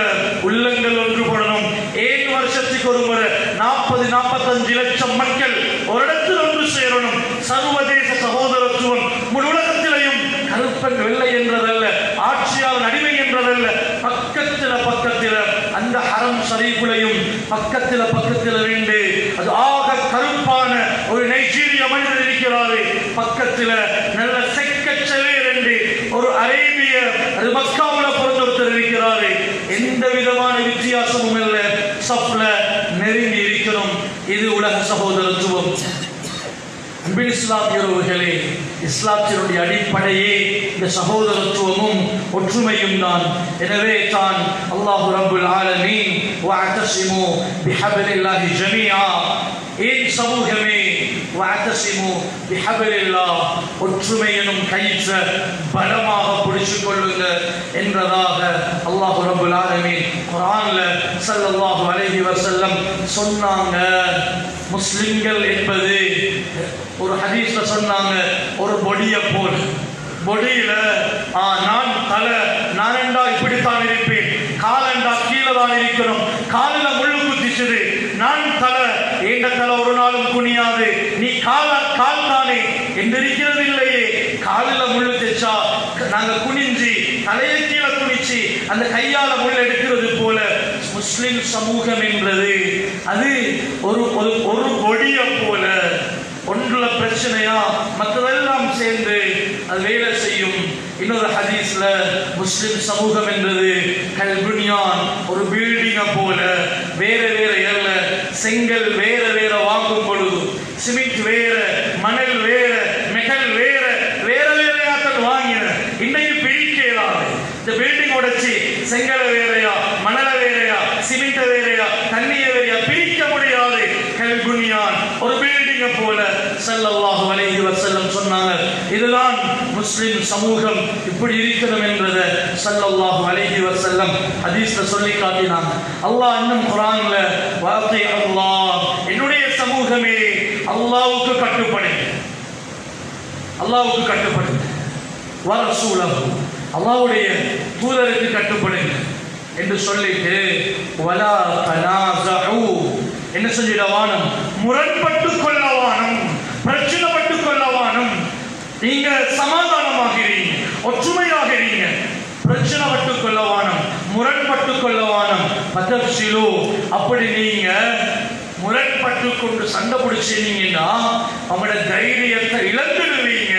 உள்ளங்கள் ஒன்றுபடணும். ஏன் வருஷத்துக்கு ஒரு முறை 40-45 லட்சம் மக்கள் ஒரு இடத்தில் ஒன்று சேரணும். சர்வதேச சகோதரத்துவம் முழு உலகத்திலையும் கருப்பன் வெள்ளை என்றதல்ல, ஆட்சியாளர் அடிமை என்றதல்ல. பக்கத்தில் அந்த ஹரம் ஷரீஃபுலையும் பக்கத்தில் 2 அது ஆக கருப்பான ஒரு நைஜீரிய மனிதர் இருக்கிறாரு. பக்கத்தில் நல்ல செக்கச்சவே 2 ஒரு அரேபிய அது மக்காவுல பிறந்த ஒருத்தர் இருக்கிறாரு. எந்த விதமான வித்தியாசமும் இல்லை, சப்ல நெருங்கி இருக்கணும். இது உலக சகோதரத்துவம். அன்பின் இஸ்லாமியர்களே, இஸ்லாத்தினுடைய அடிப்படையே இந்த சகோதரத்துவமும் ஒற்றுமையும் தான். எனவே தான் அல்லாஹ் ரப்புல் ஆலமீன் வஅதஸிமு பிஹப்லில்லாஹி ஜமீஆ, ஏன் சமூகமே வஅதஸிமு பிஹப்லில்லாஹ் ஒற்றுமை எனும் கயிற்றை பலமாக பிடிச்சுக் கொள்ளுங்க என்றதாக அல்லாஹ் ரப்புல் ஆலமீன் குர்ஆன்ல ஸல்லல்லாஹு அலைஹி வஸல்லம் சொன்னாங்க. முஸ்லிம்கள் என்பது ஒரு ஹதீஸ்ல சொன்னாங்க, ஒரு பொடிய போல். பொடியில நான் தலை, நானண்டா இப்படித்தான் இருப்பேன், காலண்டா கீழே தான் இருக்கணும், காலில் முள்ளு குத்திச்சுது, நான் தலை, ஏண்ட தலை ஒரு நாளும் குனியாது, நீ கால் தானே என்றிருக்கிறது இல்லையே. காலில் முள்ளு தைச்சா நாங்க குனிஞ்சி தலையை கீழே குனிச்சு அந்த கையால முள் எடுக்கிறது போல முஸ்லிம் சமூகம் என்றது அது ஒரு பொடிய போல. ஒன்றுல பிரச்சனையா மற்றதெல்லாம் சேர்ந்து அது வேலை செய்யும். இன்னொரு ஹதீஸ்ல முஸ்லிம் சமூகம் என்பது கல்புனியான், ஒரு பில்டிங்கை போல வேற வேற ஏர்ல செங்கல் வேற வேற வாங்கும் பொழுது சிமெண்ட் வேற, மணல் வேற, மெட்டல் வேற வேற வேறையாத்தான் வாங்கின. இன்னைக்கு பிரிக்கலாது. இந்த பில்டிங் உடைச்சி செங்கலை வேறையா, மணலை வேறையா, சிமெண்ட வேறையா, தண்ணியை வேறையா பிரிக்க முடியாது. கல்புனியான், ஒரு பில்டிங்கை போல ஸல்லல்லாஹு அலைஹி வஸல்லம் சொன்னாங்க. இதுதான் முஸ்லிம் சமூகம் இப்படி இருக்கணும் என்றதை ஸல்லல்லாஹு அலைஹி வஸல்லம் ஹதீஸ்ல சொல்லி காட்டினாங்க. அல்லாஹ் இன்னும் குர்ஆன்ல வாத்தி அல்லாஹ், என்னுடைய சமூகமே அல்லாஹ்வுக்கு கட்டுப்படுங்க, அல்லாஹ்வுக்கு கட்டுப்படுங்க, வரசூலஹு, அல்லாஹ்வுடைய தூதருக்கு கட்டுப்படுங்க என்று சொல்லிட்டு வலா தனாஸு, என்ன செஞ்சிடவானம், முரண்பட்டு கொள்ளவானம், பிரச்சனைப்பட்டு கொள்ளவானம். நீங்க சமாதானமாகிறீங்க, ஒற்றுமையாகிறீங்க, பிரச்சனைப்பட்டு கொள்ளவானம், முரண்பட்டு கொள்ளவானம். பதப்சிலு, அப்படி நீங்க முரண்பட்டு கொண்டு சண்டை பிடிச்சீங்கன்னா அவங்களோட தைரியத்தை இழந்துடுவீங்க.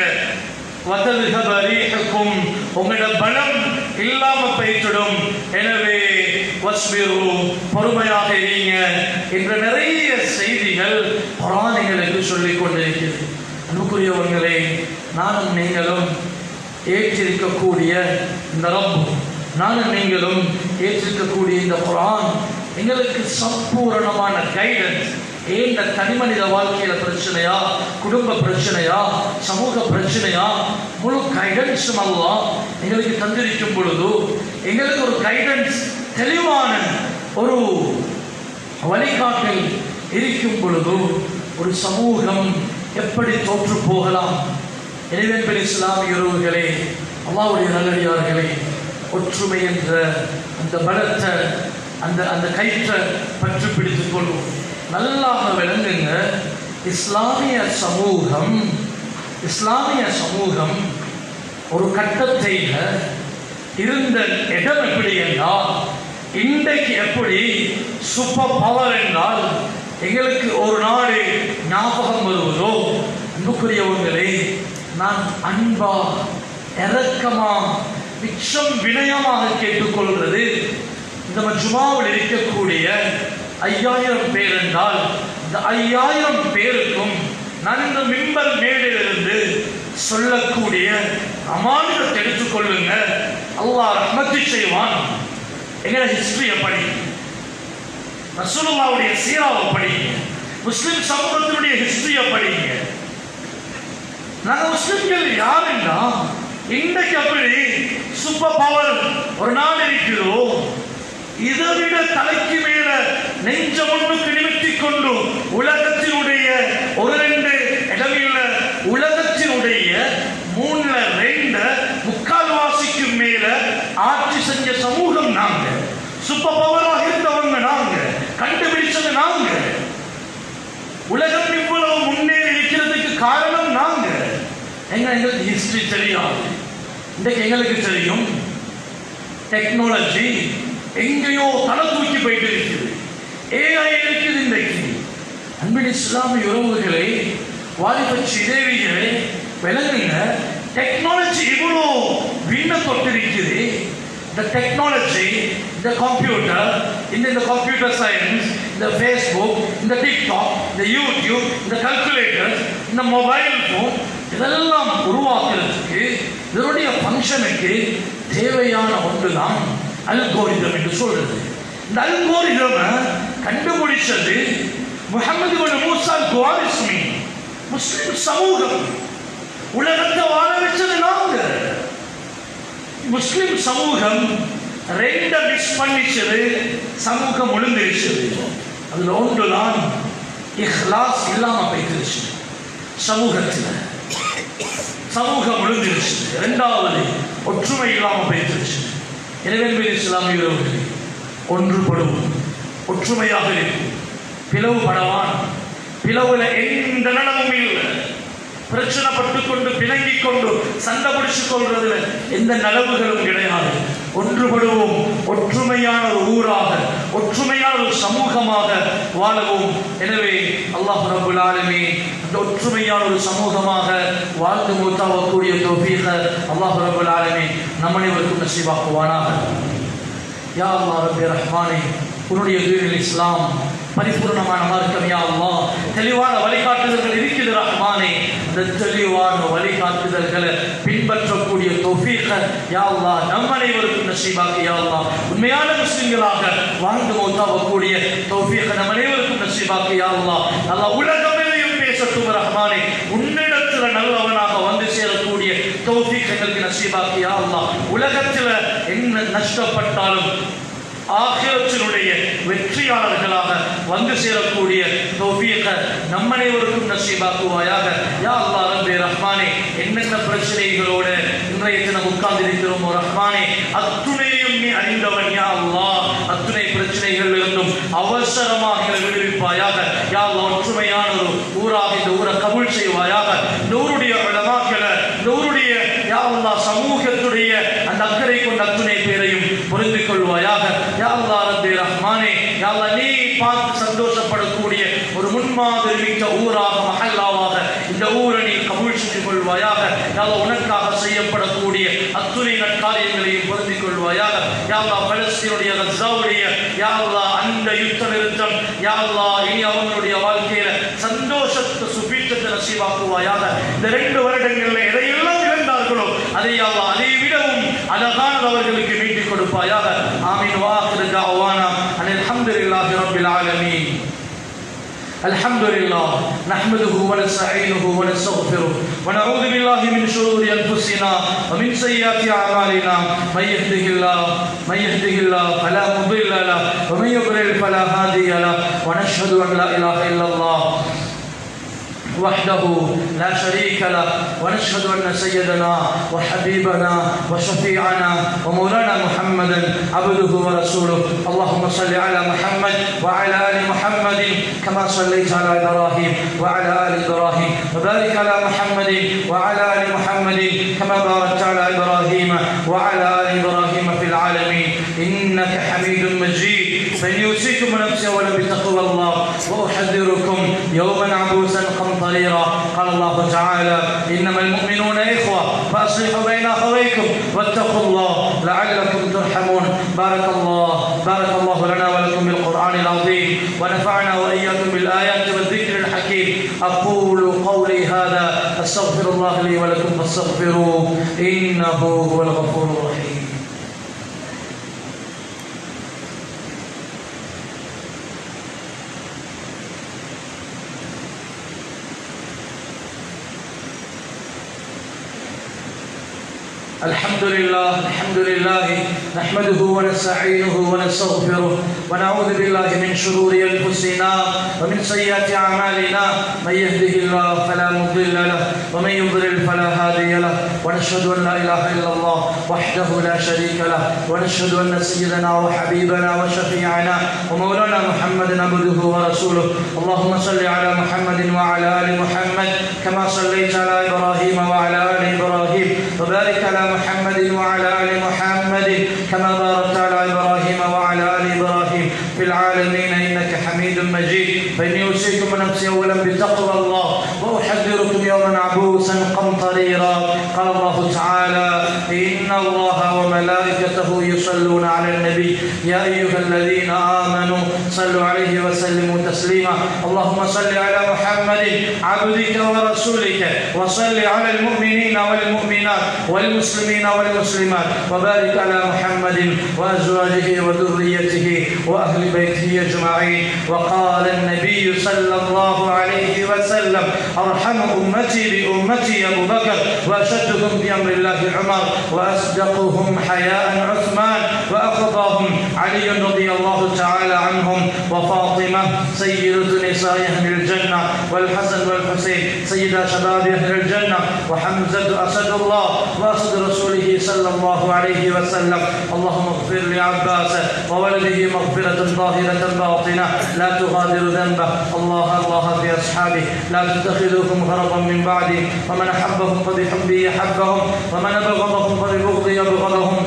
வதல்ஹபரீஹுக்கும், உங்களோட பலம் இல்லாம போய்விடும். எனவே வஸ்பிரு, பொறுமையாக இருங்க என்ற நிறைய செய்திகள் குர்ஆன் எங்களுக்கு சொல்லிக் கொண்டிருக்கிறது. அன்புக்குரியவர்களே, நானும் நீங்களும் ஏற்றிருக்கக்கூடிய இந்த ரப்பு, நானும் நீங்களும் ஏற்றிருக்கக்கூடிய இந்த குர்ஆன் எங்களுக்கு சம்பூரணமான கைடன்ஸ். ஏன் தனிமனித வாழ்க்கையில பிரச்சனையா, குடும்ப பிரச்சனையா, சமூக பிரச்சனையா, முழு கைடன்ஸும் அல்லாஹ் எங்களுக்கு தந்திருக்கும் பொழுது, எங்களுக்கு ஒரு கைடன்ஸ், தெளிவான ஒரு வழிகாட்டல் இருக்கும் பொழுது ஒரு சமூகம் எப்படி தோற்று போகலாம்? எனவே பெரிய இஸ்லாமிய உறவுகளே, அல்லாஹ்வுடைய நல்லடியார்களே, ஒற்றுமை என்ற அந்த பலத்தை, அந்த கயிற்றை பற்றி பிடித்துக் கொள்வோம். நல்லாக விளங்குங்க. இஸ்லாமிய சமூகம் ஒரு கட்டத்தில் இருந்த இடம் எப்படி என்றால், இன்றைக்கு எப்படி சூப்பர் பவர் என்றால் எங்களுக்கு ஒரு நாடு ஞாபகம் வருவதோ, அன்புக்குரியவர்களே, நான் அன்பா, இரக்கமா, மிச்சம் வினயமாக கேட்டுக்கொள்வது, இந்த மஜ்மாவில் இருக்கக்கூடிய 5000 பேர் என்றால் இந்த 5000 பேருக்கும் நான் இந்த மிம்பர் மேடையிலிருந்து சொல்லக்கூடிய அமானிதத்தை எடுத்துக்கொள்ளுங்க. அல்லாஹ் ரஹ்மத்து செய்வான். எங்களை ஹிஸ்டரியை படிங்க, ரசூலுல்லாஹ்வுடைய சீராவை படிங்க, முஸ்லிம் சமூகத்தினுடைய ஹிஸ்டரியை படிங்க. நாங்கள் முஸ்லிம்கள் யாருன்னா இன்றைக்கு அப்படி சூப்பர் பவர் ஒரு நாடு இருக்கிறதோ, இதை விட தலைக்கு மேல நெஞ்ச முன்னுக்கு நிமித்தி கொண்டு உலகத்தினுடைய ஒரு 2 இடமில்ல, உலகத்தினுடைய 3/2 முக்கால்வாசிக்கு மேல ஆட்சி செஞ்ச சமூகம் நாங்க. சூப்பர் பவராக இருந்தவங்க நாங்க, கண்டுபிடிச்சது நாங்க. உலகம் இவ்வளவு முன்னேறி இருக்கிறதுக்கு காரணம் நாங்க. எங்களுக்கு ஹிஸ்டரி தெரியாது. இன்றைக்கு எங்களுக்கு தெரியும், டெக்னாலஜி எங்கேயோ தலை தூக்கி போயிட்டு இருக்குது, ஏஐ இருக்குது. இன்றைக்கு அன்பின் இஸ்லாமிய உறவுகளே, வாலிப சிதேவிகளே, விளங்குங்க. டெக்னாலஜி இவ்வளோ வீண தொட்டிருக்குது. இந்த டெக்னாலஜி, இந்த கம்ப்யூட்டர், இந்த கம்ப்யூட்டர் சயின்ஸ், இந்த ஃபேஸ்புக், இந்த டிக்டாக், இந்த யூடியூப், இந்த கால்குலேட்டர், இந்த மொபைல் ஃபோன், இதெல்லாம் உருவாக்குறதுக்கு, இதனுடைய ஃபங்க்ஷனுக்கு தேவையான ஒன்றுதான் அல்கோரிதம் என்று சொல்றது. இந்த அல்கோரிதமை கண்டுபிடிச்சது முஹம்மது இப்னு மூசா அல்-குவாரிஸ்மி. முஸ்லிம் சமூகம் உலகத்தை வாழ வச்சது நாங்க. முஸ்லிம் சமூகம் 2 மிஸ் பண்ணிச்சது, சமூகம் ஒழுங்கிருச்சது. அதுல ஒன்றுதான் இஹ்லாஸ் இல்லாம போயிடுச்சு. சமூகம் ஒழுங்கிருச்சு. 2வது ஒற்றுமை இல்லாம போயிடுச்சு. எனவே இஸ்லாமிய உறவுகளே, ஒன்றுபடுவோம், ஒற்றுமையாக இருக்கும். பிளவுபடவான், பிளவுல எந்த நலமும் இல்லை. பிரச்சனைப்பட்டு கொண்டு பிணங்கிக் கொண்டு சண்டை பிடிச்சு கொள்றதுல எந்த நலவுகளும் கிடையாது. ஒன்றுபடுவோம், ஒற்றுமையான ஒரு ஊராக, ஒற்றுமையான ஒரு ஒரு சமூகமாக வாழவும். எனவே அல்லாஹ் ரப்பல் ஆலமீன் அந்த ஒற்றுமையான ஒரு சமூகமாக வாழ்ந்து மூத்தாவக்கூடிய தௌஃபீக அல்லாஹ் ரப்பல் ஆலமீன் நம் அனைவருக்கும் நசீபாக்குவானாக. யா அல்லாஹ் ரப்பி ரஹ்மானே, உன்னுடைய தீனுல் இஸ்லாம் பரிபூர்ணமான மார்க்கம். யா அல்லாஹ், தெளிவான வழிகாட்டுதல்கள் இருக்குது ரஹ்மானே. இந்த தெளிவான வழிகாட்டுதல்களை பின்பற்றக்கூடிய தௌஃபீக யா அல்லாஹ் நம் அனைவருக்கும் நசீபாக்கு. யா அல்லாஹ், உண்மையான முஸ்லிம்களாக வாழ்ந்து மௌத்தாவக்கூடிய தௌஃபீக நம் அனைவருக்கும் நசீபாக்கு. யா அல்லாஹ், அல்லாஹ் உலகமெல்லாம் பேசட்டும் ரஹ்மானே. உன்னிடத்தில் நல்லவனாக வந்து சேரக்கூடிய தௌஃபீக் எங்களுக்கு நசீபாக்கு. யா அல்லாஹ், உலகத்தில் என்ன நஷ்டப்பட்டாலும் ஆகிரத்தினுடைய வெற்றியாளர்களாக வந்து சேரக்கூடிய தௌஃபீக நம் அனைவருக்கும் நசீபாக்குவாயாக. யா அல்லாஹ் ரப்பி ரஹ்மானே, என்னென்ன பிரச்சனைகளோடு இன்றைய தினம் உட்கார்ந்திருக்கிறோம் ரஹ்மானே, அத்துணையும் நீ அறிந்தவன். யா அல்லாஹ், அத்துணை பிரச்சனைகள் இருந்தும் அவசரமாக விடுவிப்பாயாக. யா அல்லாஹ், ஒற்றுமையான ஒரு ஊராக இந்த ஊரை கபூல் செய்வாயாக. இந்த ஊருடைய உலமாக்களை, இந்த ஊருடைய யா அல்லாஹ் சமூகத்துடைய அந்த அக்கறை கொண்ட அத்துணை பேரையும் புரிந்து கொள்வாயாக. யா அல்லாஹ் ரப்பி ரஹ்மானே, யா அல்லாஹ், நீ பார்த்து சந்தோஷப்படக்கூடிய ஒரு முன்மாதிரி மிக்க ஊராக மஹல்லாவாக இந்த ஊரை நீ கபூல் செய்து கொள்வாயாக. யா அல்லாஹ், உனக்காக செய்யப்படக்கூடிய அத்துணை நற்காரியங்களையும் புரிந்து கொள்வாயாக. யா அல்லாஹ், பலஸ்தீனுடைய கஸாவுடைய யா அல்லாஹ் அந்த யுத்த நிறுத்தம் யா அல்லாஹ் இனி அவங்களுடைய வாழ்க்கையில சந்தோஷத்தை சுபீட்சத்தை நசீபாக்குவாயாக. இந்த 2 வருடங்களில் எதையெல்லாம் இழந்தார்களோ அதை யா அல்லாஹ் அதை விடவும் அழகானது அவர்களுக்கு மீட்டி கொடுப்பாயாக. ஆமீன். வாஹிரு தஅவானா அனில் ஹம்துலில்லாஹி ரப்பில் ஆலமீன். الحمد لله نحمده ونستعينه ونستغفره ونعوذ بالله من شرور انفسنا ومن سيئات اعمالنا من يهده الله فلا مضل له ومن يضلل فلا هادي له ونشهد ان لا اله الا الله وحده لا شريك له ونشهد أن سيدنا وحبيبنا وشفيعنا ومولانا محمدا عبده ورسوله. اللهم صل على محمد وعلى آل محمد كما صليت على إبراهيم وعلى آل إبراهيم وبارك على محمد وعلى آل محمد كما باركت على إبراهيم وعلى آل إبراهيم في العالمين إنك حميد مجيد. فليوصيكم نفسي أولا بتقوى الله وأحذركم يوما عبوسا قمطريرا. قال الله تعالى: إنما المؤمنون إخوة فأصلحوا بين أخويكم واتقوا الله لعلكم ترحمون. بارك الله لنا ولكم بالقرآن العظيم ونفعنا وإياكم بالآيات والذكر الحكيم. أقول قولي هذا أستغفر الله لي ولكم فاستغفروه إنه هو الغفور الرحيم. الحمد لله نحمده ونستعينه ونستغفره ونعوذ بالله من شرور أنفسنا ومن سيئات أعمالنا. من يهده الله فلا مضل له ومن يضلل فلا هادي له ونشهد أن لا إله إلا الله وحده لا شريك له ونشهد أن سيدنا وحبيبنا وشفيعنا ومولانا محمدا عبده ورسوله. اللهم صل على محمد وعلى آل محمد كما صليت على إبراهيم وعلى آل إبراهيم وبارك على محمد وعلى آل محمد كما باركت على إبراهيم وعلى آل إبراهيم في العالمين إنك حميد مجيد. فإني أوصيكم نفسي أولا بتقوى الله وأحذركم يوما عبوسا قمطريرا. قال الله تعالى: إن الله وملائكته يصلون على النبي يا أيها الذين آمنوا صلوا عليه وسلموا تسليما. اللهم صل على محمد عبدك ورسولك وصل على المؤمنين والمؤمنات والمسلمين والمسلمات وبارك على محمد وأزواجه وذريته وأهل بيته أجمعين. وقال النبي صلى الله عليه وسلم: أرحم أمتي بأمتي أبو بكر وأشدهم بأمر الله عمر وأصدقهم حياء عثمان وأقضاهم علي رضي الله تعالى عنهم وفاطمة سيدة نساء أهل الجنة والحسن والحسين سيدا شباب أهل الجنة وحمزة أسد الله وأسد رسوله صلى الله عليه وسلم. اللهم اغفر لعباس وولده مغفرة ظاهرة باطنة لا تغادر ذنبه. الله في أصحابه لا تتخذوهم غرضا من بعدي. ومن أحبهم فبحبه أحبهم ومن أبغضهم فببغضي أبغضهم.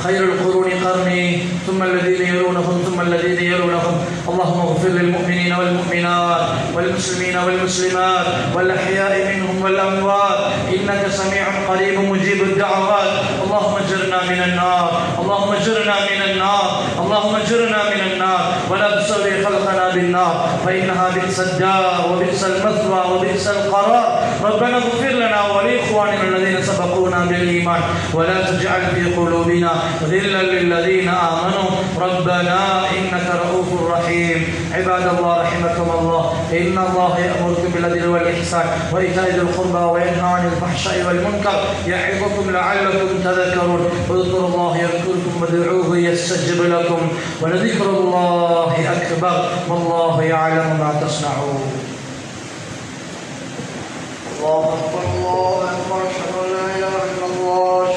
خير القرون قرني ثم الذين يلونهم ثم الذين يلونهم. اللهم اغفر للمؤمنين والمؤمنات والمسلمين والمسلمات والأحياء منهم والأموات إنك سميع قريب مجيب الدعوات. اللهم اجرنا من النار، اللهم اجرنا من النار، اللهم اجرنا من النار، ولا تسوي خلقنا بالنار فإنها بئس الدار وبئس المثوى وبئس القرار. ربنا اغفر لنا ولإخواننا الذين سبقونا بالإيمان ولا تجعل في قلوبنا غلا للذين آمنوا ربنا إنك رؤوف رحيم. عباد الله رحمكم الله، إن الله يأمركم بالعدل والإحسان وإيتاء ذي القربى وينهى عن الفحشاء والمنكر يعظكم لعلكم تذكرون. اذكروا الله يذكركم وادعوه يستجب لكم ولذكر الله أكبر والله يعلم ما تصنعون. الله أكبر الله أكبر أشهد أن لا إله إلا الله.